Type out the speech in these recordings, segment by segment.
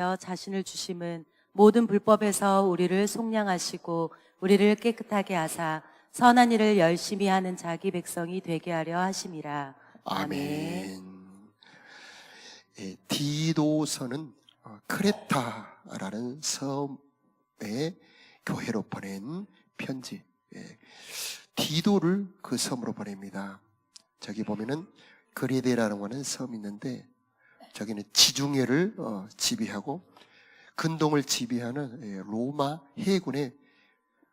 자신을 주심은 모든 불법에서 우리를 속량하시고 우리를 깨끗하게 하사 선한 일을 열심히 하는 자기 백성이 되게 하려 하심이라. 아멘. 디도서는 크레타라는 섬의 교회로 보낸 편지. 디도를 그 섬으로 보냅니다. 저기 보면은 그레데라는 하는 섬이 있는데, 저기는 지중해를 지배하고 근동을 지배하는 로마 해군의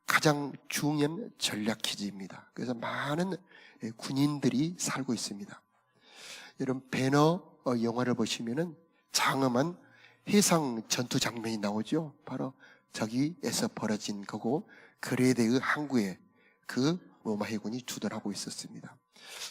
가장 중요한 전략기지입니다. 그래서 많은 군인들이 살고 있습니다. 여러분 배너 영화를 보시면은 장엄한 해상 전투 장면이 나오죠. 바로 저기에서 벌어진 거고, 그레데의 항구에 그 로마 해군이 주둔하고 있었습니다.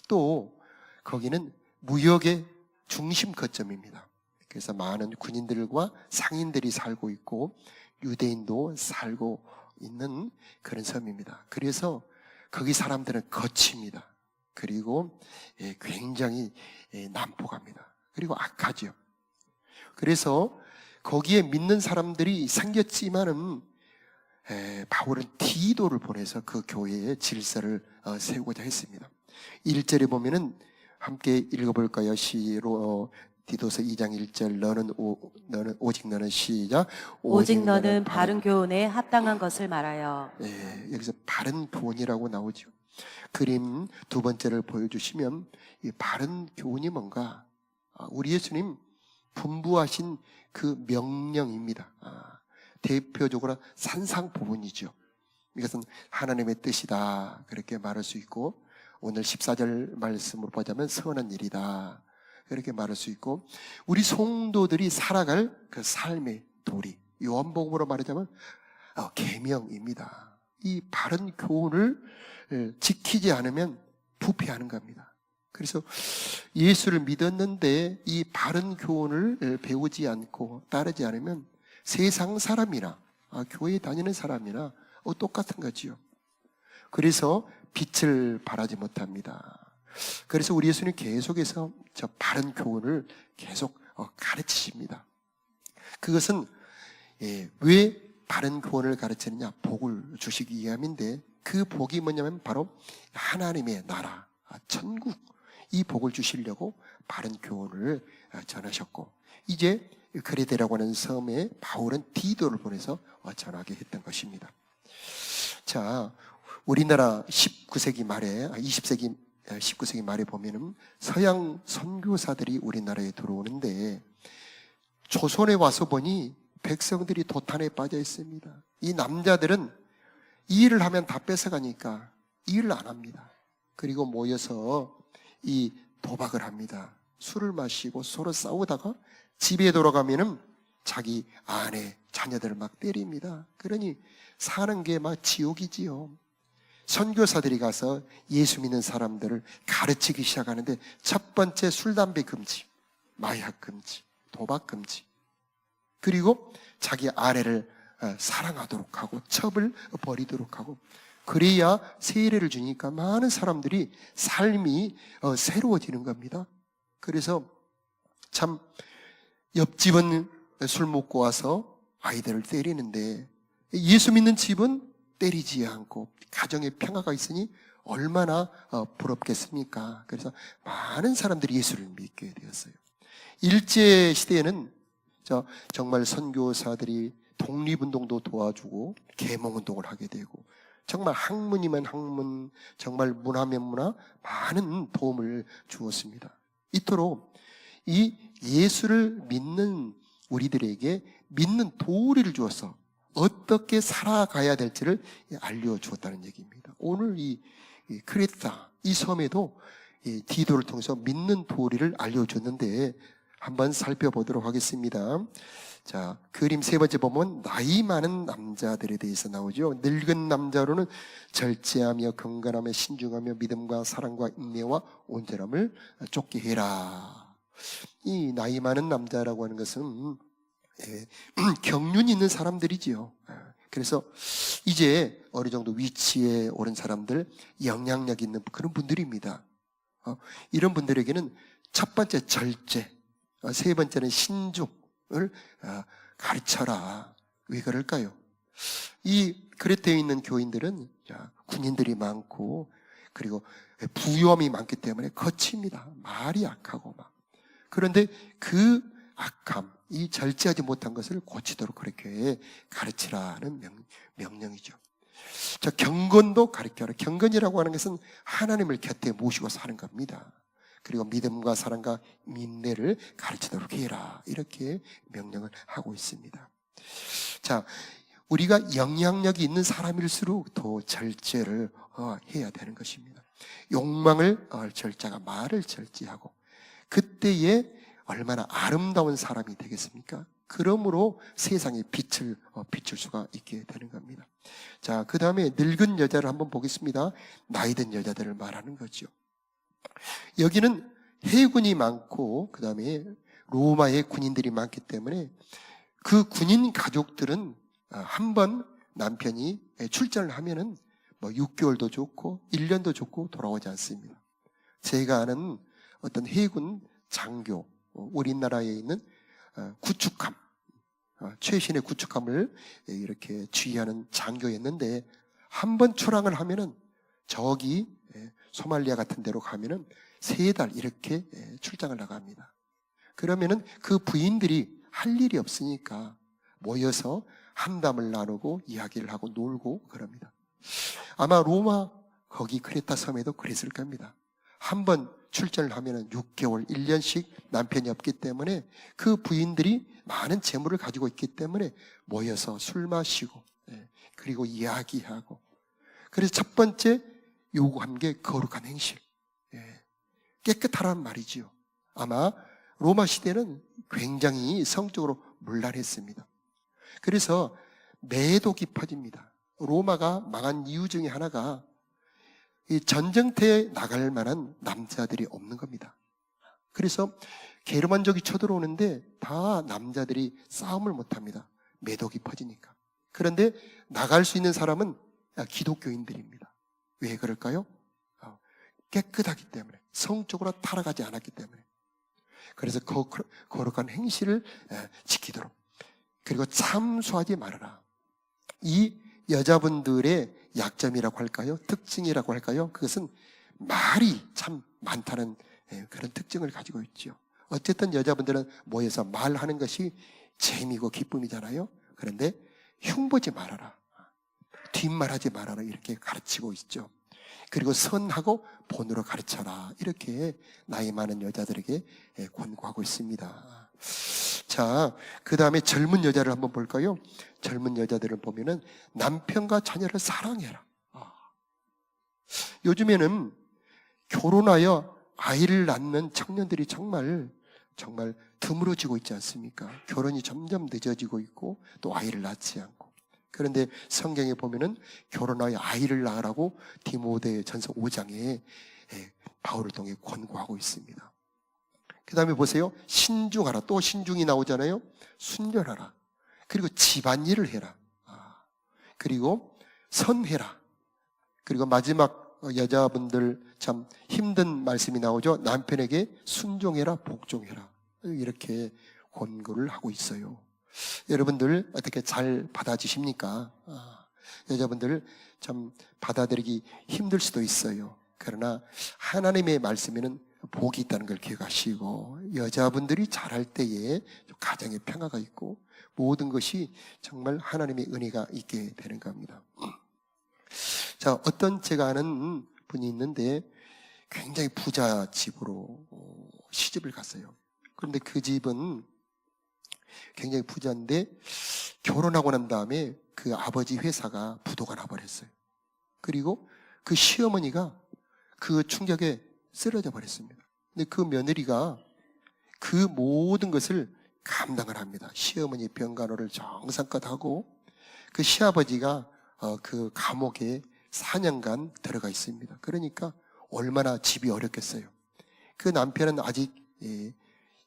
또 거기는 무역의 중심 거점입니다. 그래서 많은 군인들과 상인들이 살고 있고 유대인도 살고 있는 그런 섬입니다. 그래서 거기 사람들은 거칩니다. 그리고 굉장히 난폭합니다. 그리고 악하죠. 그래서 거기에 믿는 사람들이 생겼지만은 바울은 디도를 보내서 그 교회의 질서를 세우고자 했습니다. 1절에 보면은 함께 읽어볼까요? 시로 디도서 2장 1절 너는 오직 너는 시작 오직 너는 바른 교훈에 합당한 것을 말하여. 여기서 바른 교훈이라고 나오죠. 그림 두 번째를 보여주시면 이 바른 교훈이 뭔가, 우리 예수님 분부하신 그 명령입니다. 대표적으로 산상 부분이죠. 이것은 하나님의 뜻이다 그렇게 말할 수 있고, 오늘 14절 말씀으로 보자면 선한 일이다 그렇게 말할 수 있고, 우리 성도들이 살아갈 그 삶의 도리, 요한복음으로 말하자면 계명입니다. 이 바른 교훈을 지키지 않으면 부패하는 겁니다. 그래서 예수를 믿었는데 이 바른 교훈을 배우지 않고 따르지 않으면 세상 사람이나 교회 다니는 사람이나 똑같은 거지요. 그래서 빛을 발하지 못합니다. 그래서 우리 예수님 계속해서 저 바른 교훈을 계속 가르치십니다. 그것은 왜 바른 교훈을 가르치느냐? 복을 주시기 위함인데, 그 복이 뭐냐면 바로 하나님의 나라, 천국, 이 복을 주시려고 바른 교훈을 전하셨고, 이제 그레데라고 하는 섬에 바울은 디도를 보내서 전하게 했던 것입니다. 자, 우리나라 19세기 말에 19세기 말에 보면은 서양 선교사들이 우리나라에 들어오는데, 조선에 와서 보니 백성들이 도탄에 빠져 있습니다. 이 남자들은 이 일을 하면 다 뺏어가니까 이 일을 안 합니다. 그리고 모여서 이 도박을 합니다. 술을 마시고 서로 싸우다가 집에 돌아가면은 자기 아내, 자녀들을 막 때립니다. 그러니 사는 게 막 지옥이지요. 선교사들이 가서 예수 믿는 사람들을 가르치기 시작하는데, 첫 번째 술, 담배 금지, 마약 금지, 도박 금지, 그리고 자기 아내를 사랑하도록 하고 첩을 버리도록 하고, 그래야 세례를 주니까 많은 사람들이 삶이 새로워지는 겁니다. 그래서 참 옆집은 술 먹고 와서 아이들을 때리는데 예수 믿는 집은 때리지 않고 가정에 평화가 있으니 얼마나 부럽겠습니까? 그래서 많은 사람들이 예수를 믿게 되었어요. 일제 시대에는 정말 선교사들이 독립운동도 도와주고 계몽운동을 하게 되고, 정말 학문이면 학문, 정말 문화면 문화, 많은 도움을 주었습니다. 이토록 이 예수를 믿는 우리들에게 믿는 도리를 주어서 어떻게 살아가야 될지를 알려주었다는 얘기입니다. 오늘 이 크레타, 이 섬에도 이 디도를 통해서 믿는 도리를 알려줬는데, 한번 살펴보도록 하겠습니다. 자, 그림 세 번째 보면 나이 많은 남자들에 대해서 나오죠. 늙은 남자로는 절제하며 경건하며 신중하며 믿음과 사랑과 인내와 온전함을 쫓게 해라. 이 나이 많은 남자라고 하는 것은 경륜이 있는 사람들이지요. 그래서 이제 어느 정도 위치에 오른 사람들, 영향력 있는 그런 분들입니다. 이런 분들에게는 첫 번째 절제, 세 번째는 신중을 가르쳐라. 왜 그럴까요? 이 그레테에 있는 교인들은 군인들이 많고 그리고 부유함이 많기 때문에 거칩니다. 말이 약하고 막. 그런데 그 악함, 이 절제하지 못한 것을 고치도록 그렇게 가르치라는 명령이죠. 자, 경건도 가르쳐라. 경건이라고 하는 것은 하나님을 곁에 모시고 사는 겁니다. 그리고 믿음과 사랑과 인내를 가르치도록 해라. 이렇게 명령을 하고 있습니다. 자, 우리가 영향력이 있는 사람일수록 더 절제를 해야 되는 것입니다. 욕망을 절제하고 말을 절제하고 그때에 얼마나 아름다운 사람이 되겠습니까? 그러므로 세상에 빛을 비출 수가 있게 되는 겁니다. 자, 그 다음에 늙은 여자를 한번 보겠습니다. 나이든 여자들을 말하는 거죠. 여기는 해군이 많고 그 다음에 로마의 군인들이 많기 때문에 그 군인 가족들은 한번 남편이 출전을 하면은 뭐 6개월도 좋고 1년도 좋고 돌아오지 않습니다. 제가 아는 어떤 해군 장교, 우리나라에 있는 구축함, 최신의 구축함을 이렇게 지휘하는 장교였는데 한번 출항을 하면은 저기 소말리아 같은 데로 가면은 3달 이렇게 출장을 나갑니다. 그러면은 그 부인들이 할 일이 없으니까 모여서 한담을 나누고 이야기를 하고 놀고 그럽니다. 아마 로마 거기 크레타 섬에도 그랬을 겁니다. 한번 출전을 하면 6개월, 1년씩 남편이 없기 때문에 그 부인들이 많은 재물을 가지고 있기 때문에 모여서 술 마시고 그리고 이야기하고 그래서 첫 번째 요구한 게 거룩한 행실, 깨끗하란 말이지요. 아마 로마 시대는 굉장히 성적으로 문란했습니다. 그래서 매독이 퍼집니다. 로마가 망한 이유 중에 하나가 이 전쟁터에 나갈 만한 남자들이 없는 겁니다. 그래서 게르만족이 쳐들어오는데 다 남자들이 싸움을 못합니다. 매독이 퍼지니까. 그런데 나갈 수 있는 사람은 기독교인들입니다. 왜 그럴까요? 깨끗하기 때문에, 성적으로 타락하지 않았기 때문에. 그래서 거룩한 행실을 지키도록. 그리고 참수하지 말아라. 이 여자분들의 약점이라고 할까요? 특징이라고 할까요? 그것은 말이 참 많다는 그런 특징을 가지고 있죠. 어쨌든 여자분들은 모여서 말하는 것이 재미고 기쁨이잖아요. 그런데 흉보지 말아라. 뒷말하지 말아라. 이렇게 가르치고 있죠. 그리고 선하고 본으로 가르쳐라. 이렇게 나이 많은 여자들에게 권고하고 있습니다. 자, 그 다음에 젊은 여자를 한번 볼까요? 젊은 여자들을 보면은 남편과 자녀를 사랑해라. 요즘에는 결혼하여 아이를 낳는 청년들이 정말 드물어지고 있지 않습니까? 결혼이 점점 늦어지고 있고 또 아이를 낳지 않고. 그런데 성경에 보면은 결혼하여 아이를 낳으라고 디모데전서 5장에 바울을 통해 권고하고 있습니다. 그 다음에 보세요. 신중하라. 또 신중이 나오잖아요. 순결하라. 그리고 집안일을 해라. 그리고 선해라. 그리고 마지막 여자분들 참 힘든 말씀이 나오죠. 남편에게 순종해라, 복종해라. 이렇게 권고를 하고 있어요. 여러분들 어떻게 잘 받아주십니까? 여자분들 참 받아들이기 힘들 수도 있어요. 그러나 하나님의 말씀에는 복이 있다는 걸 기억하시고 여자분들이 잘할 때에 가정에 평화가 있고 모든 것이 정말 하나님의 은혜가 있게 되는 겁니다. 자, 어떤 제가 아는 분이 있는데 굉장히 부자 집으로 시집을 갔어요. 그런데 그 집은 굉장히 부자인데 결혼하고 난 다음에 그 아버지 회사가 부도가 나버렸어요. 그리고 그 시어머니가 그 충격에 쓰러져 버렸습니다. 근데 그 며느리가 그 모든 것을 감당을 합니다. 시어머니 병간호를 정성껏 하고 그 시아버지가 그 감옥에 4년간 들어가 있습니다. 그러니까 얼마나 집이 어렵겠어요. 그 남편은 아직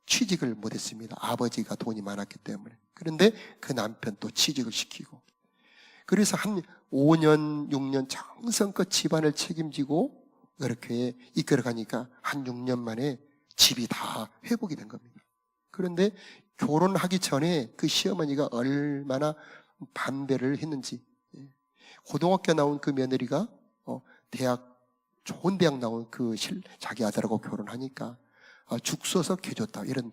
취직을 못했습니다. 아버지가 돈이 많았기 때문에. 그런데 그 남편 또 취직을 시키고 그래서 한 5년, 6년 정성껏 집안을 책임지고 그렇게 이끌어가니까 한 6년 만에 집이 다 회복이 된 겁니다. 그런데 결혼하기 전에 그 시어머니가 얼마나 반대를 했는지. 고등학교 나온 그 며느리가 좋은 대학 나온 자기 아들하고 결혼하니까 죽 써서 개줬다, 이런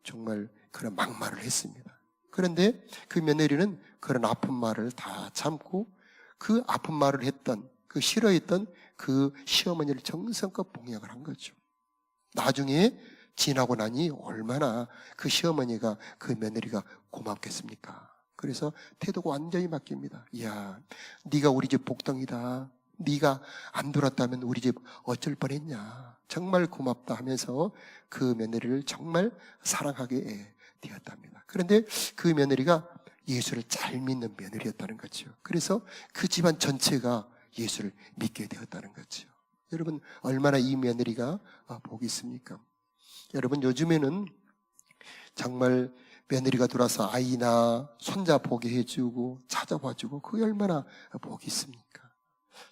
정말 그런 막말을 했습니다. 그런데 그 며느리는 그런 아픈 말을 다 참고 그 아픈 말을 했던, 그 싫어했던 그 시어머니를 정성껏 봉양을 한 거죠. 나중에 지나고 나니 얼마나 그 시어머니가, 그 며느리가 고맙겠습니까? 그래서 태도가 완전히 바뀝니다. 이야, 네가 우리 집 복덩이다. 네가 안 돌았다면 우리 집 어쩔 뻔했냐. 정말 고맙다 하면서 그 며느리를 정말 사랑하게 되었답니다. 그런데 그 며느리가 예수를 잘 믿는 며느리였다는 거죠. 그래서 그 집안 전체가 예수를 믿게 되었다는 거죠. 여러분, 얼마나 이 며느리가 복이 있습니까? 여러분, 요즘에는 정말 며느리가 들어와서 아이나 손자 보게 해주고 찾아봐주고, 그게 얼마나 복이 있습니까?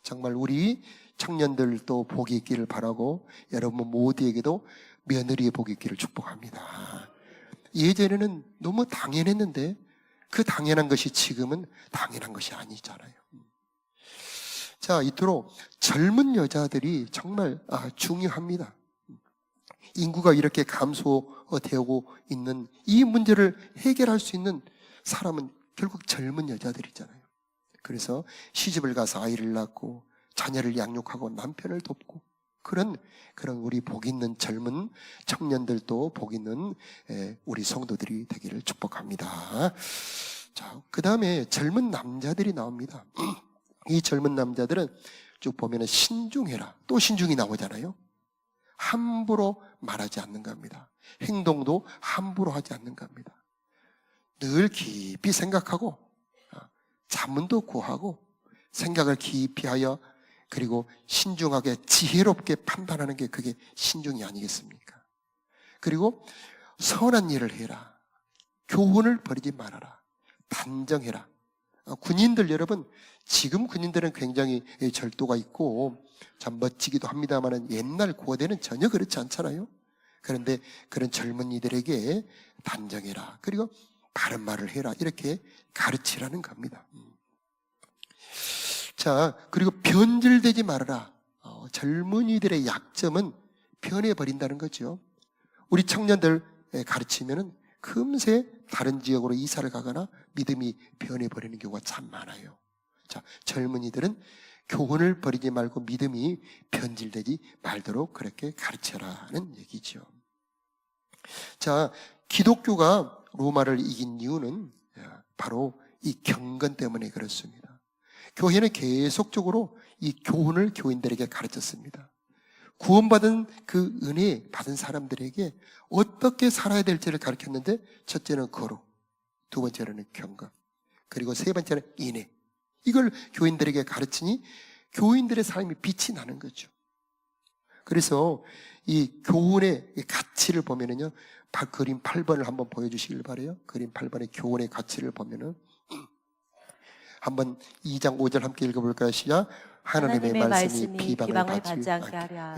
정말 우리 청년들도 복이 있기를 바라고, 여러분 모두에게도 며느리의 복이 있기를 축복합니다. 예전에는 너무 당연했는데 그 당연한 것이 지금은 당연한 것이 아니잖아요. 자, 이토록 젊은 여자들이 정말 중요합니다. 인구가 이렇게 감소되고 있는 이 문제를 해결할 수 있는 사람은 결국 젊은 여자들이잖아요. 그래서 시집을 가서 아이를 낳고 자녀를 양육하고 남편을 돕고, 그런 우리 복 있는 젊은 청년들도 복 있는 우리 성도들이 되기를 축복합니다. 자, 그 다음에 젊은 남자들이 나옵니다. 이 젊은 남자들은 쭉 보면은 신중해라, 또 신중이 나오잖아요. 함부로 말하지 않는 겁니다. 행동도 함부로 하지 않는 겁니다. 늘 깊이 생각하고 자문도 구하고 생각을 깊이 하여, 그리고 신중하게 지혜롭게 판단하는 게 그게 신중이 아니겠습니까? 그리고 선한 일을 해라. 교훈을 버리지 말아라. 단정해라. 군인들 여러분, 지금 군인들은 굉장히 절도가 있고 참 멋지기도 합니다만 옛날 고대는 전혀 그렇지 않잖아요. 그런데 그런 젊은이들에게 단정해라, 그리고 바른 말을 해라, 이렇게 가르치라는 겁니다. 자, 그리고 변질되지 말아라. 젊은이들의 약점은 변해버린다는 거죠. 우리 청년들 가르치면은 금세 다른 지역으로 이사를 가거나 믿음이 변해버리는 경우가 참 많아요. 자, 젊은이들은 교훈을 버리지 말고 믿음이 변질되지 말도록 그렇게 가르쳐라는 얘기죠. 자, 기독교가 로마를 이긴 이유는 바로 이 경건 때문에 그렇습니다. 교회는 계속적으로 이 교훈을 교인들에게 가르쳤습니다. 구원받은 그 은혜 받은 사람들에게 어떻게 살아야 될지를 가르쳤는데, 첫째는 거룩, 두 번째는 경건, 그리고 세 번째는 인애. 이걸 교인들에게 가르치니 교인들의 삶이 빛이 나는 거죠. 그래서 이 교훈의 가치를 보면은요, 그림 8번을 한번 보여주시길 바라요. 그림 8번의 교훈의 가치를 보면은, 한번 2장 5절 함께 읽어볼까요? 시작. 하나님의 말씀이 비방을 받지 않게 하려.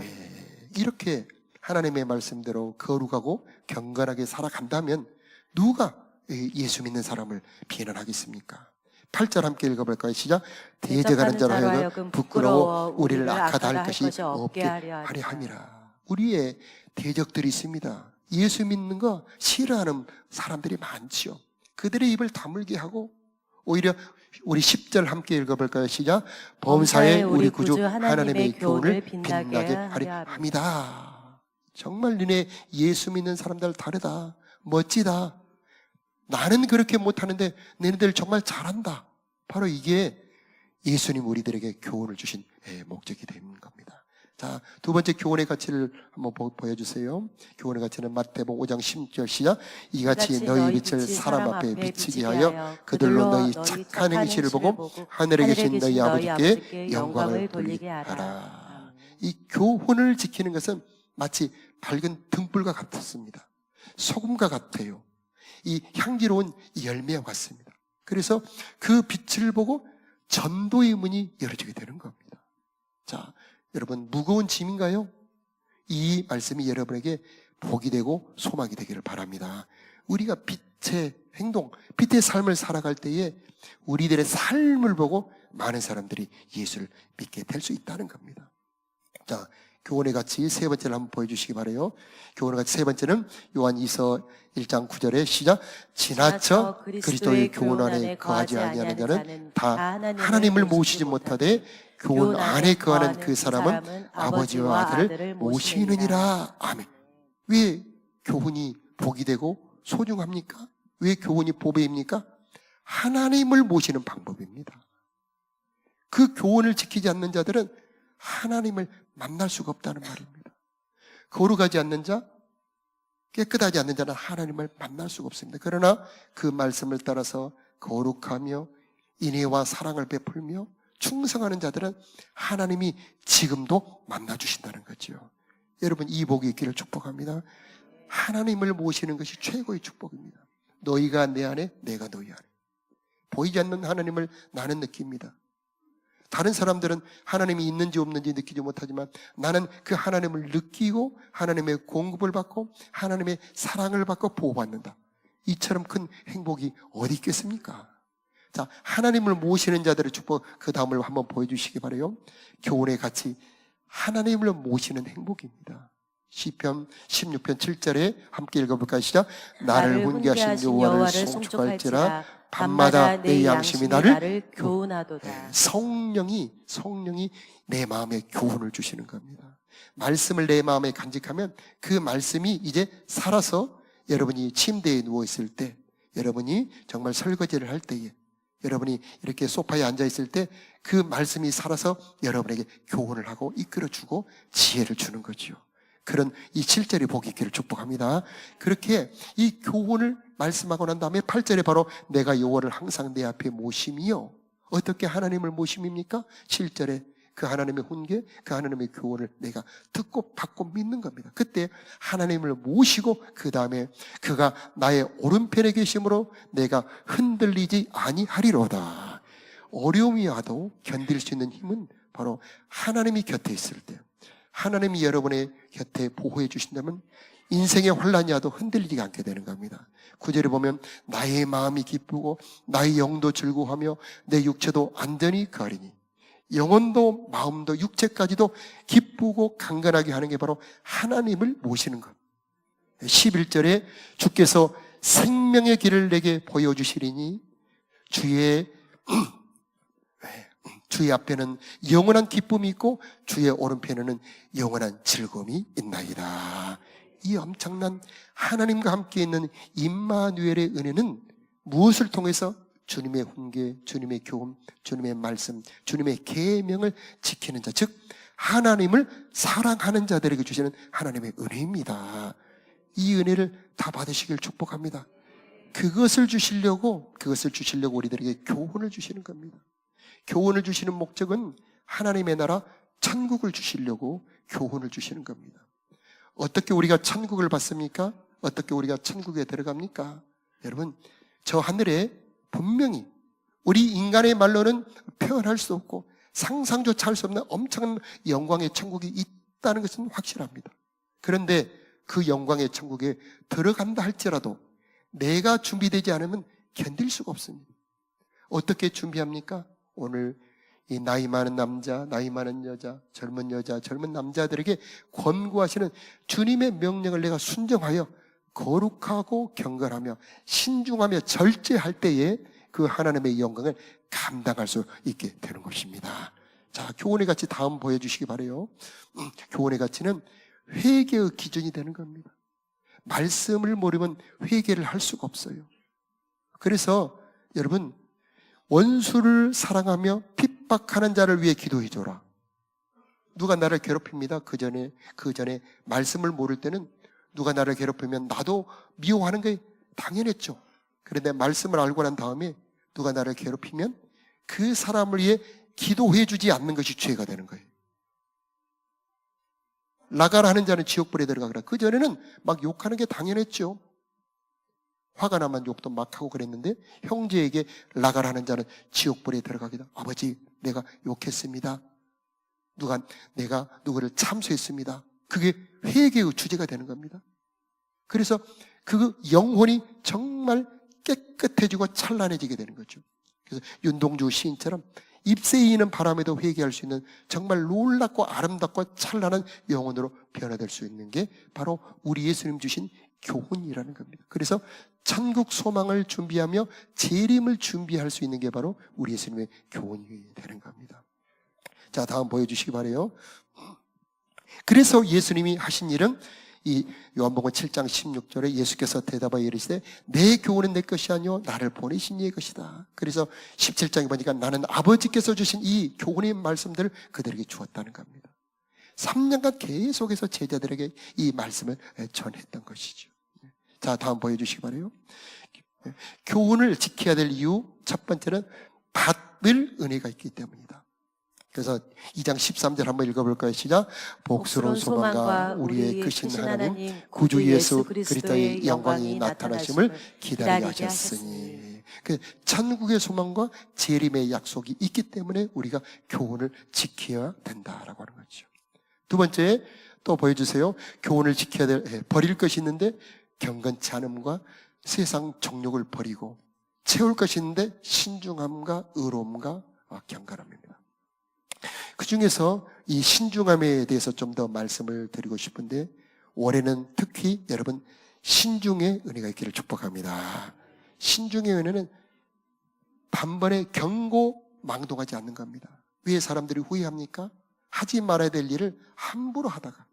이렇게 하나님의 말씀대로 거룩하고 경건하게 살아간다면 누가 예수 믿는 사람을 비난하겠습니까? 8절 함께 읽어볼까요? 시작. 대적하는 자로 하여금 부끄러워 우리를 악하다 할 것이 없게 하려 함이라. 우리의 대적들이 있습니다. 예수 믿는 거 싫어하는 사람들이 많지요. 그들의 입을 다물게 하고, 오히려 우리 10절 함께 읽어볼까요? 시작. 범사에 우리 구주 하나님의 교훈을 빛나게 하려 합니다. 정말 너네 예수 믿는 사람들 다르다, 멋지다, 나는 그렇게 못하는데 너네들 정말 잘한다. 바로 이게 예수님 우리들에게 교훈을 주신 목적이 되는 겁니다. 자, 두 번째 교훈의 가치를 한번 보여주세요. 교훈의 가치는 마태복음 5장 10절 시작. 이같이 너희 빛을 사람 앞에 비치게 하여 그들로 너희 착한 행실을 보고 하늘에 계신 너희 아버지께 영광을 돌리게 하라. 이 교훈을 지키는 것은 마치 밝은 등불과 같았습니다. 소금과 같아요. 이 향기로운 열매와 같습니다. 그래서 그 빛을 보고 전도의 문이 열어지게 되는 겁니다. 자, 여러분, 무거운 짐인가요? 이 말씀이 여러분에게 복이 되고 소망이 되기를 바랍니다. 우리가 빛의 행동, 빛의 삶을 살아갈 때에 우리들의 삶을 보고 많은 사람들이 예수를 믿게 될 수 있다는 겁니다. 자, 교훈의 가치 세 번째를 한번 보여주시기 바라요. 교훈의 가치 세 번째는 요한이서 1장 9절에 시작. 지나쳐 그리스도의 교훈 안에 거하지 아니하는 자는 다 하나님을 모시지 못하되 교훈 안에 거하는 그 사람은 아버지와 아들을 모시느니라. 아멘. 왜 교훈이 복이 되고 소중합니까? 왜 교훈이 보배입니까? 하나님을 모시는 방법입니다. 그 교훈을 지키지 않는 자들은 하나님을 만날 수가 없다는 말입니다. 거룩하지 않는 자, 깨끗하지 않는 자는 하나님을 만날 수가 없습니다. 그러나 그 말씀을 따라서 거룩하며 인애와 사랑을 베풀며 충성하는 자들은 하나님이 지금도 만나주신다는 거죠. 여러분, 이 복이 있기를 축복합니다. 하나님을 모시는 것이 최고의 축복입니다. 너희가 내 안에, 내가 너희 안에. 보이지 않는 하나님을 나는 느낍니다. 다른 사람들은 하나님이 있는지 없는지 느끼지 못하지만 나는 그 하나님을 느끼고 하나님의 공급을 받고 하나님의 사랑을 받고 보호받는다. 이처럼 큰 행복이 어디 있겠습니까? 자, 하나님을 모시는 자들의 축복, 그 다음을 한번 보여주시기 바라요. 교훈의 가치, 하나님을 모시는 행복입니다. 시편 16편 7절에 함께 읽어볼까요? 시작. 나를 훈계하신 여호와를 송축할지라 밤마다 내 양심이 나를 교훈하도다. 성령이 내 마음에 교훈을 주시는 겁니다. 말씀을 내 마음에 간직하면 그 말씀이 이제 살아서 여러분이 침대에 누워있을 때, 여러분이 정말 설거지를 할 때에, 여러분이 이렇게 소파에 앉아있을 때 그 말씀이 살아서 여러분에게 교훈을 하고 이끌어주고 지혜를 주는 거죠. 그런 이 7절의 복이 있기를 축복합니다. 그렇게 이 교훈을 말씀하고 난 다음에 8절에 바로 내가 여호와를 항상 내 앞에 모심이요. 어떻게 하나님을 모심입니까? 7절에 그 하나님의 훈계, 그 하나님의 교훈을 내가 듣고 받고 믿는 겁니다. 그때 하나님을 모시고 그 다음에 그가 나의 오른편에 계심으로 내가 흔들리지 아니하리로다. 어려움이 와도 견딜 수 있는 힘은 바로 하나님이 곁에 있을 때, 하나님이 여러분의 곁에 보호해 주신다면 인생의 환란이 와도 흔들리지 않게 되는 겁니다. 9절에 보면 나의 마음이 기쁘고 나의 영도 즐거워하며 내 육체도 안전히 거하리니, 영혼도 마음도 육체까지도 기쁘고 강건하게 하는 게 바로 하나님을 모시는 것. 11절에 주께서 생명의 길을 내게 보여주시리니 주의 앞에는 영원한 기쁨이 있고 주의 오른편에는 영원한 즐거움이 있나이다. 이 엄청난 하나님과 함께 있는 임마누엘의 은혜는 무엇을 통해서? 주님의 훈계, 주님의 교훈, 주님의 말씀, 주님의 계명을 지키는 자, 즉 하나님을 사랑하는 자들에게 주시는 하나님의 은혜입니다. 이 은혜를 다 받으시길 축복합니다. 그것을 주시려고 우리들에게 교훈을 주시는 겁니다. 교훈을 주시는 목적은 하나님의 나라 천국을 주시려고 교훈을 주시는 겁니다. 어떻게 우리가 천국을 받습니까? 어떻게 우리가 천국에 들어갑니까? 여러분, 저 하늘에 분명히 우리 인간의 말로는 표현할 수 없고 상상조차 할 수 없는 엄청난 영광의 천국이 있다는 것은 확실합니다. 그런데 그 영광의 천국에 들어간다 할지라도 내가 준비되지 않으면 견딜 수가 없습니다. 어떻게 준비합니까? 오늘 이 나이 많은 남자, 나이 많은 여자, 젊은 남자들에게 권고하시는 주님의 명령을 내가 순종하여 거룩하고 경건하며 신중하며 절제할 때에 그 하나님의 영광을 감당할 수 있게 되는 것입니다. 자, 교훈의 가치 다음 보여주시기 바라요. 교훈의 가치는 회개의 기준이 되는 겁니다. 말씀을 모르면 회개를 할 수가 없어요. 그래서 여러분, 원수를 사랑하며 핍박하는 자를 위해 기도해줘라. 누가 나를 괴롭힙니다. 그 전에 말씀을 모를 때는 누가 나를 괴롭히면 나도 미워하는 게 당연했죠. 그런데 말씀을 알고 난 다음에 누가 나를 괴롭히면 그 사람을 위해 기도해주지 않는 것이 죄가 되는 거예요. 나가라 하는 자는 지옥불에 들어가거라. 그 전에는 막 욕하는 게 당연했죠. 화가 나면 욕도 막 하고 그랬는데 형제에게 나가라 하는 자는 지옥불에 들어가기다. 아버지, 내가 욕했습니다. 내가 누구를 참소했습니다. 그게 회개의 주제가 되는 겁니다. 그래서 그 영혼이 정말 깨끗해지고 찬란해지게 되는 거죠. 그래서 윤동주 시인처럼 잎새에 있는 바람에도 회개할 수 있는 정말 놀랍고 아름답고 찬란한 영혼으로 변화될 수 있는 게 바로 우리 예수님 주신 교훈이라는 겁니다. 그래서 천국 소망을 준비하며 재림을 준비할 수 있는 게 바로 우리 예수님의 교훈이 되는 겁니다. 자, 다음 보여주시기 바라요. 그래서 예수님이 하신 일은 이 요한복음 7장 16절에 예수께서 대답하여 이르시되 내 교훈은 내 것이 아니요 나를 보내신 이의 것이다. 그래서 17장에 보니까 나는 아버지께서 주신 이 교훈의 말씀들을 그들에게 주었다는 겁니다. 3년간 계속해서 제자들에게 이 말씀을 전했던 것이죠. 자, 다음 보여주시기 바라요. 교훈을 지켜야 될 이유 첫 번째는 받을 은혜가 있기 때문이다. 그래서 2장 13절 한번 읽어볼까요? 시작. 복스러운 소망과 우리의 크신 하나님 구주 예수 그리스도의 영광이 나타나심을 기다리게 하셨으니, 그 천국의 소망과 재림의 약속이 있기 때문에 우리가 교훈을 지켜야 된다라고 하는 거죠. 두 번째 또 보여주세요. 교훈을 지켜야 될 버릴 것이 있는데 경건치 않음과 세상 정욕을 버리고 채울 것이 있는데 신중함과 의로움과 경건함입니다. 그 중에서 이 신중함에 대해서 좀 더 말씀을 드리고 싶은데, 올해는 특히 여러분 신중의 은혜가 있기를 축복합니다. 신중의 은혜는 단번에 경고망동하지 않는 겁니다. 왜 사람들이 후회합니까? 하지 말아야 될 일을 함부로 하다가,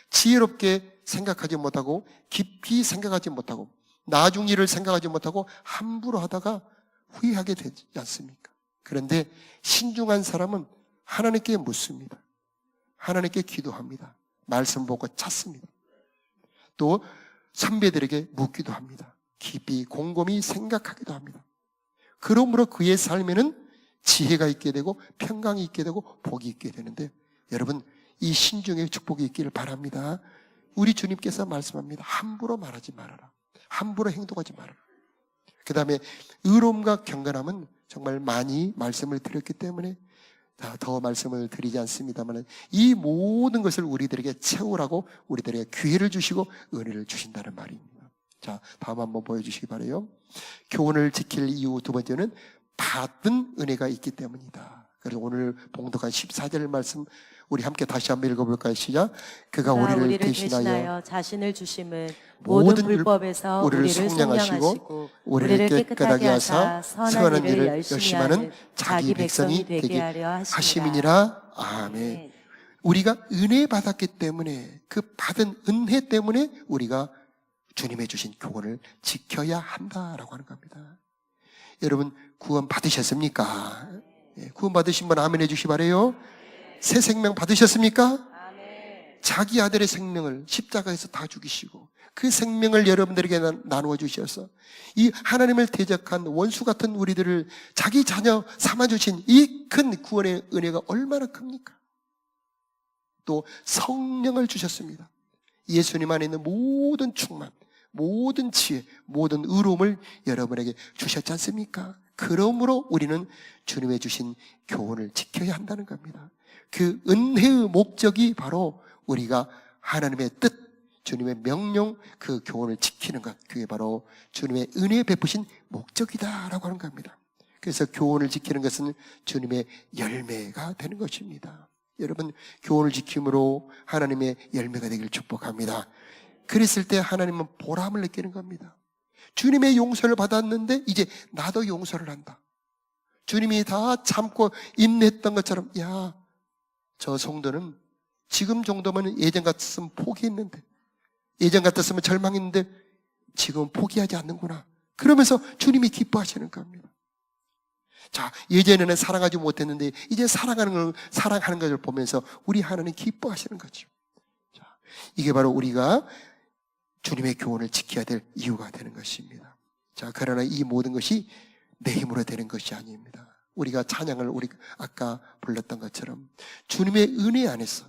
지혜롭게 생각하지 못하고 깊이 생각하지 못하고 나중 일을 생각하지 못하고 함부로 하다가 후회하게 되지 않습니까? 그런데 신중한 사람은 하나님께 묻습니다. 하나님께 기도합니다. 말씀 보고 찾습니다. 또 선배들에게 묻기도 합니다. 깊이 곰곰이 생각하기도 합니다. 그러므로 그의 삶에는 지혜가 있게 되고 평강이 있게 되고 복이 있게 되는데, 여러분 이 신중의 축복이 있기를 바랍니다. 우리 주님께서 말씀합니다. 함부로 말하지 말아라. 함부로 행동하지 말아라. 그 다음에 의로움과 경건함은 정말 많이 말씀을 드렸기 때문에 더 말씀을 드리지 않습니다만, 이 모든 것을 우리들에게 채우라고 우리들에게 기회를 주시고 은혜를 주신다는 말입니다. 자, 다음 한번 보여주시기 바라요. 교훈을 지킬 이유 두 번째는 받은 은혜가 있기 때문이다. 그래서 오늘 봉독한 14절 말씀 우리 함께 다시 한번 읽어볼까요? 시작. 그가 우리를 대신하여 자신을 주심은 모든 불법에서 우리를 속량하시고 우리를 깨끗하게 하사 선한 일을 열심히 하는 자기 백성이 되게 하려 하심이니라. 아멘. 우리가 은혜 받았기 때문에, 그 받은 은혜 때문에 우리가 주님의 주신 교훈을 지켜야 한다라고 하는 겁니다. 여러분 구원 받으셨습니까? 구원 받으신 분 아멘 해주시 바래요. 새 생명 받으셨습니까? 아멘. 자기 아들의 생명을 십자가에서 다 죽이시고 그 생명을 여러분들에게 나누어 주셔서 이 하나님을 대적한 원수 같은 우리들을 자기 자녀 삼아주신 이 큰 구원의 은혜가 얼마나 큽니까? 또 성령을 주셨습니다. 예수님 안에 있는 모든 충만, 모든 지혜, 모든 의로움을 여러분에게 주셨지 않습니까? 그러므로 우리는 주님의 주신 교훈을 지켜야 한다는 겁니다. 그 은혜의 목적이 바로 우리가 하나님의 뜻, 주님의 명령, 그 교훈을 지키는 것, 그게 바로 주님의 은혜 베푸신 목적이다라고 하는 겁니다. 그래서 교훈을 지키는 것은 주님의 열매가 되는 것입니다. 여러분 교훈을 지킴으로 하나님의 열매가 되기를 축복합니다. 그랬을 때 하나님은 보람을 느끼는 겁니다. 주님의 용서를 받았는데 이제 나도 용서를 한다. 주님이 다 참고 인내했던 것처럼, 야, 저 성도는 지금 정도면 예전 같았으면 포기했는데, 예전 같았으면 절망했는데 지금 포기하지 않는구나. 그러면서 주님이 기뻐하시는 겁니다. 자, 예전에는 사랑하지 못했는데 이제 사랑하는 것을 보면서 우리 하나님 기뻐하시는 거죠. 자, 이게 바로 우리가 주님의 교훈을 지켜야 될 이유가 되는 것입니다. 자, 그러나 이 모든 것이 내 힘으로 되는 것이 아닙니다. 우리가 찬양을 아까 불렀던 것처럼 주님의 은혜 안에서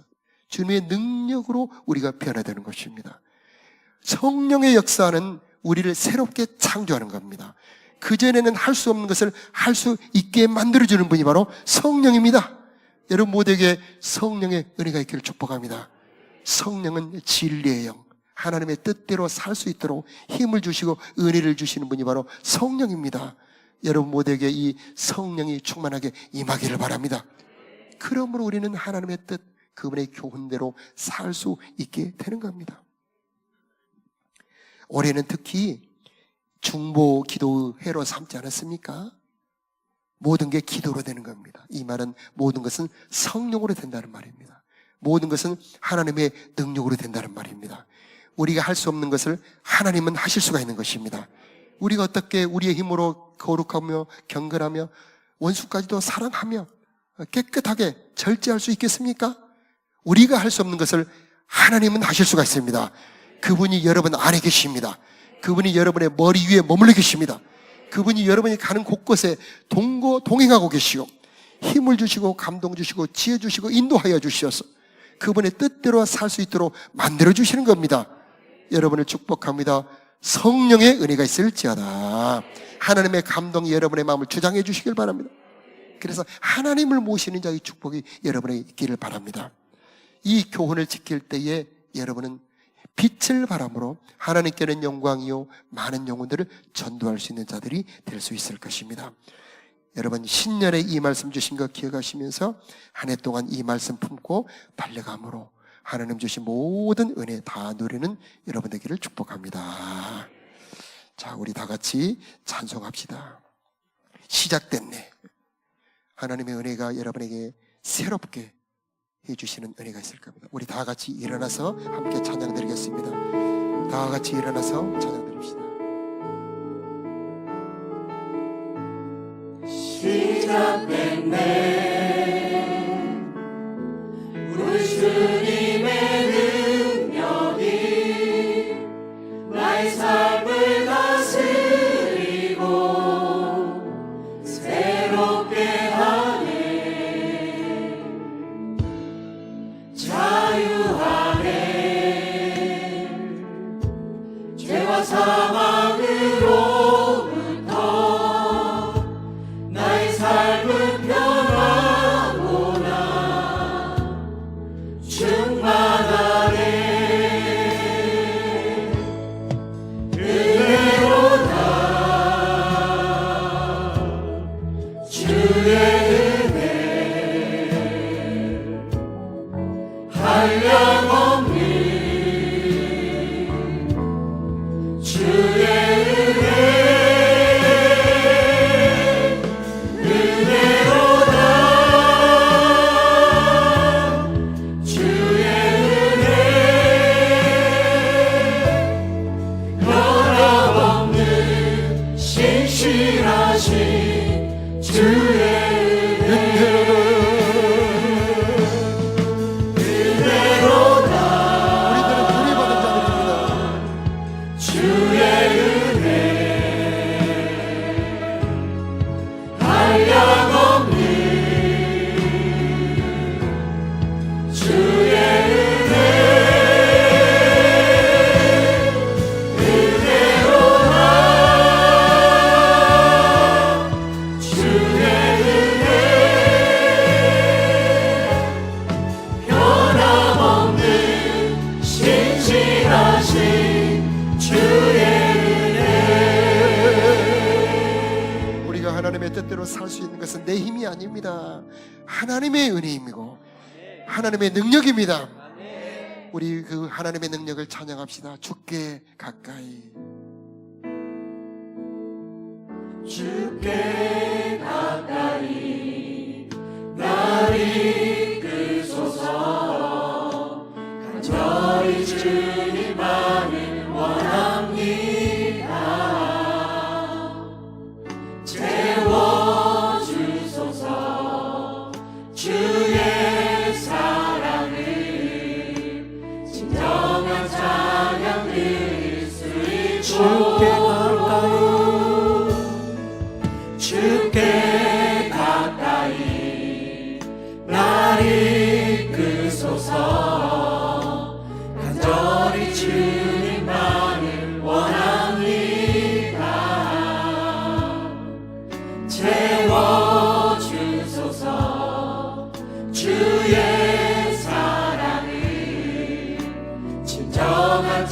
주님의 능력으로 우리가 변화되는 것입니다. 성령의 역사는 우리를 새롭게 창조하는 겁니다. 그전에는 할 수 없는 것을 할 수 있게 만들어주는 분이 바로 성령입니다. 여러분 모두에게 성령의 은혜가 있기를 축복합니다. 성령은 진리의 영, 하나님의 뜻대로 살 수 있도록 힘을 주시고 은혜를 주시는 분이 바로 성령입니다. 여러분 모두에게 이 성령이 충만하게 임하기를 바랍니다. 그러므로 우리는 하나님의 뜻, 그분의 교훈대로 살 수 있게 되는 겁니다. 올해는 특히 중보 기도회로 삼지 않았습니까? 모든 게 기도로 되는 겁니다. 이 말은 모든 것은 성령으로 된다는 말입니다. 모든 것은 하나님의 능력으로 된다는 말입니다. 우리가 할 수 없는 것을 하나님은 하실 수가 있는 것입니다. 우리가 어떻게 우리의 힘으로 거룩하며 경건하며 원수까지도 사랑하며 깨끗하게 절제할 수 있겠습니까? 우리가 할 수 없는 것을 하나님은 하실 수가 있습니다. 그분이 여러분 안에 계십니다. 그분이 여러분의 머리 위에 머물러 계십니다. 그분이 여러분이 가는 곳곳에 동행하고 계시고 힘을 주시고 감동 주시고 지혜 주시고 인도하여 주셔서 그분의 뜻대로 살 수 있도록 만들어 주시는 겁니다. 여러분을 축복합니다. 성령의 은혜가 있을지어다. 하나님의 감동이 여러분의 마음을 주장해 주시길 바랍니다. 그래서 하나님을 모시는 자의 축복이 여러분에게 있기를 바랍니다. 이 교훈을 지킬 때에 여러분은 빛을 바람으로 하나님께는 영광이요 많은 영혼들을 전도할 수 있는 자들이 될 수 있을 것입니다. 여러분 신년에 이 말씀 주신 거 기억하시면서 한 해 동안 이 말씀 품고 달려감으로 하나님 주신 모든 은혜 다 누리는 여러분 되기를 축복합니다. 자, 우리 다 같이 찬송합시다. 시작됐네. 하나님의 은혜가 여러분에게 새롭게 해주시는 은혜가 있을 겁니다. 우리 다 같이 일어나서 함께 찬양 드리겠습니다. 다 같이 일어나서 찬양 드립시다. 시작됐네. 우리 주님의 능력이 나의 삶을 다스리고 새롭게 하네. 자유하네. 죄와 사망으로부터 나의 삶은 변하구나. 충만하네. 은혜로다. 주의 은혜 한량없는 주의 하나님의 뜻대로 살 수 있는 것은 내 힘이 아닙니다. 하나님의 은혜임이고 하나님의 능력입니다. 우리 그 하나님의 능력을 찬양합시다. 주께 가까이. 주께 가까이 날 이끄소서. 간절히 주님만을 원합니다. 채워주소서. 주의 사랑을 진정한 찬양 드릴 수 있고. 주께 가까이 날 이끄소서. 간절히 주님만을 원합니다. 채워주소서. 주의 사랑을 진정한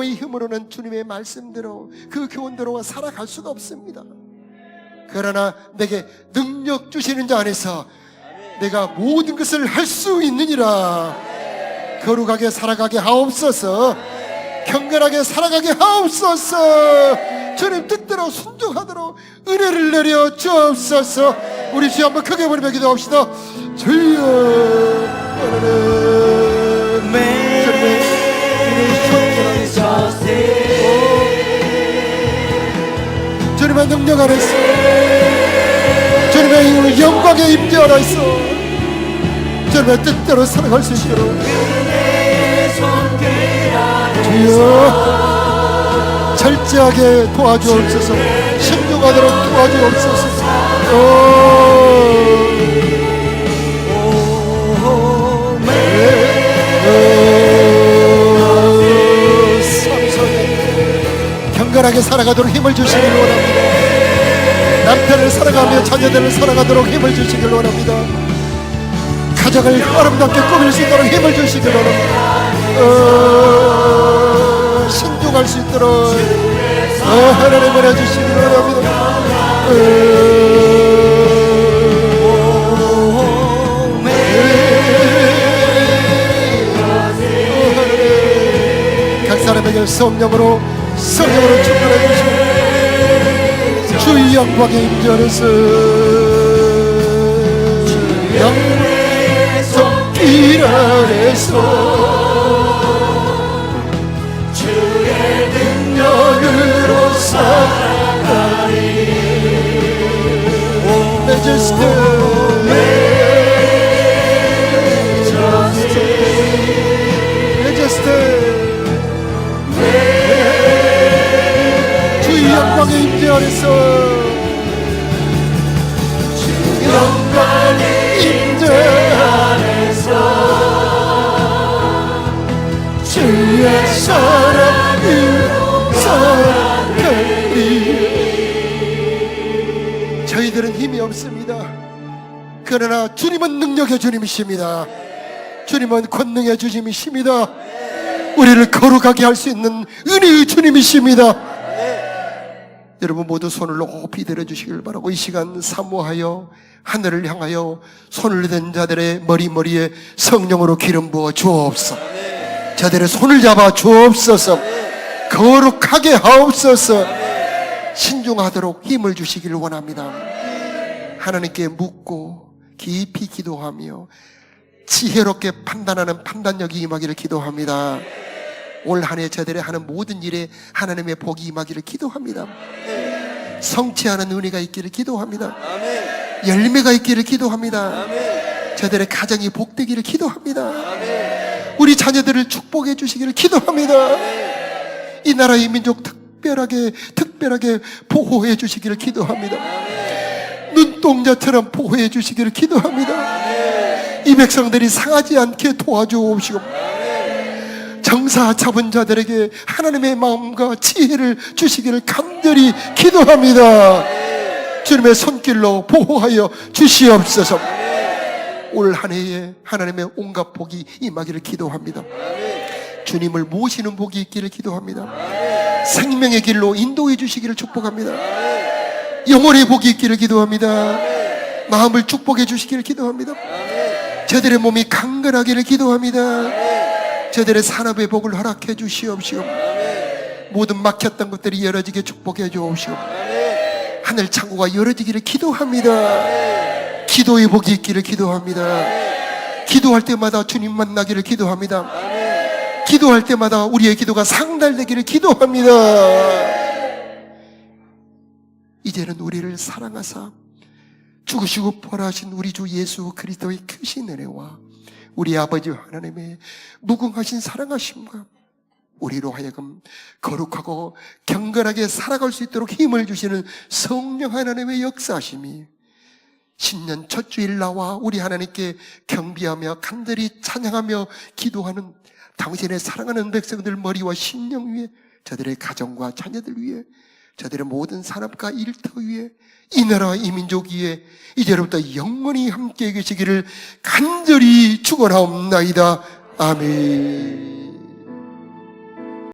너의 힘으로는 주님의 말씀대로 그 교훈대로 살아갈 수가 없습니다. 그러나 내게 능력 주시는 자 안에서 내가 모든 것을 할 수 있느니라. 거룩하게 살아가게 하옵소서. 경건하게 살아가게 하옵소서. 주님 뜻대로 순종하도록 은혜를 내려 주옵소서. 우리 주여 한번 크게 부르며 기도합시다. 주여 주님의 능력 안에서 주님의 영광의 임재 안에서 주님의 뜻대로 살아갈 수 있도록 주여 철저하게 도와주옵소서. 신중하도록 도와주옵소서. 경건하게 살아가도록 힘을 주시길 원합니다. 남편을 사랑하며 자녀들을 사랑하도록 힘을 주시길 원합니다. 가정을 아름답게 꾸밀 수 있도록 힘을 주시길 원합니다. 신중할 수 있도록 하나님 은혜 주시길 원합니다. 각 사람에게 성령으로 충만해 주시고 주의 영광의 임재 안에서 영광의 손길 안에서 주의 능력으로 살아가리. Majesty, 주의 영광의 임재 안에서 영광의 임재 안에서 주의 사랑으로 살아가리. 저희들은 힘이 없습니다. 그러나 주님은 능력의 주님이십니다. 주님은 권능의 주님이십니다. 우리를 거룩하게 할 수 있는 은혜의 주님이십니다. 여러분 모두 손을 높이 들어주시길 바라고 이 시간 사모하여 하늘을 향하여 손을 든 자들의 머리에 성령으로 기름 부어 주옵소서. 자들의 손을 잡아 주옵소서. 거룩하게 하옵소서. 신중하도록 힘을 주시기를 원합니다. 하나님께 묻고 깊이 기도하며 지혜롭게 판단하는 판단력이 임하기를 기도합니다. 올 한 해 저들의 하는 모든 일에 하나님의 복이 임하기를 기도합니다. 성취하는 은혜가 있기를 기도합니다. 열매가 있기를 기도합니다. 저들의 가정이 복되기를 기도합니다. 우리 자녀들을 축복해 주시기를 기도합니다. 이 나라의 민족 특별하게 보호해 주시기를 기도합니다. 눈동자처럼 보호해 주시기를 기도합니다. 이 백성들이 상하지 않게 도와주옵시고 정사 잡은 자들에게 하나님의 마음과 지혜를 주시기를 간절히 기도합니다. 주님의 손길로 보호하여 주시옵소서. 올 한 해에 하나님의 온갖 복이 임하기를 기도합니다. 주님을 모시는 복이 있기를 기도합니다. 생명의 길로 인도해 주시기를 축복합니다. 영혼의 복이 있기를 기도합니다. 마음을 축복해 주시기를 기도합니다. 저들의 몸이 강건하기를 기도합니다. 저들의 산업의 복을 허락해 주시옵시고 모든 막혔던 것들이 열어지게 축복해 주옵시고 하늘 창고가 열어지기를 기도합니다. 기도의 복이 있기를 기도합니다. 기도할 때마다 주님 만나기를 기도합니다. 기도할 때마다 우리의 기도가 상달되기를 기도합니다. 이제는 우리를 사랑하사 죽으시고 부활하신 우리 주 예수 그리스도의 크신 은혜와 우리 아버지 하나님의 무궁하신 사랑하심과 우리로 하여금 거룩하고 경건하게 살아갈 수 있도록 힘을 주시는 성령 하나님의 역사하심이 신년 첫 주일 나와 우리 하나님께 경비하며 간절히 찬양하며 기도하는 당신의 사랑하는 백성들 머리와 심령 위에 저들의 가정과 자녀들 위에 저들의 모든 산업과 일터 위에 이 나라 이 민족 위에 이제로부터 영원히 함께 계시기를 간절히 축원하옵나이다. 아멘.